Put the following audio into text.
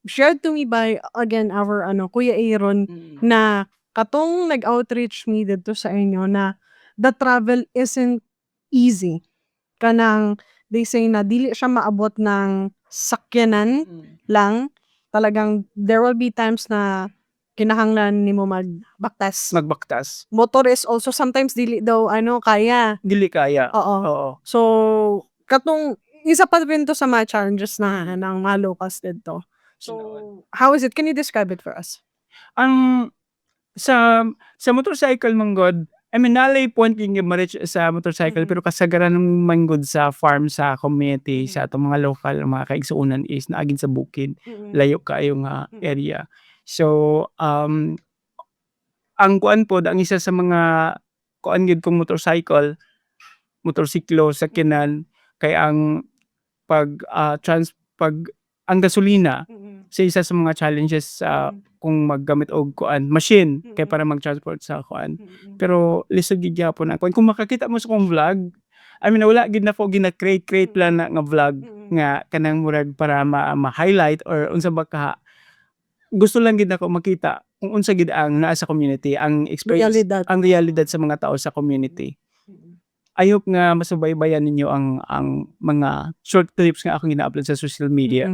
shared to me by again our Kuya Aaron Mm. na katong nag-outreach me dito sa inyo na the travel isn't easy. Kanang they say na dili siya maabot ng sakyanan Mm. lang. Talagang there will be times na kinahanglan nimo magbaktas. Magbaktas. Motor is also sometimes dili daw kaya. Dili kaya. Oo. Oo. So, katong isa pa rin to sa mga challenges na ng mga locals dito. So, how is it? Can you describe it for us? Ang sa motorcycle manggod, I mean nalay point king ma-reach sa motorcycle pero kasagaran manggod sa farm sa community sa atong mga local mga kaigsuonan is naagin sa bukid, layo kaayo nga area. So, ang kuan pod ang isa sa mga kuan gyud kong motorsiklo sakyanan kay ang pag ang gasolina sa isa sa mga challenges sa kung maggamit og kuan machine kay para mag-transport sa kuan. Pero lisod gid gyapon ang kuan kung makakita mo sa kong vlog, I mean wala gid na ko gina-create lang na nga vlog nga kanang murag para ma-highlight or unsa ba ka gusto lang gid nako makita kung unsa gid ang naa sa community, ang experience, Realidad. ang realidad sa mga tao sa community. Ayok nga masubaybayan ninyo ang mga short clips nga akong gina-upload sa social media.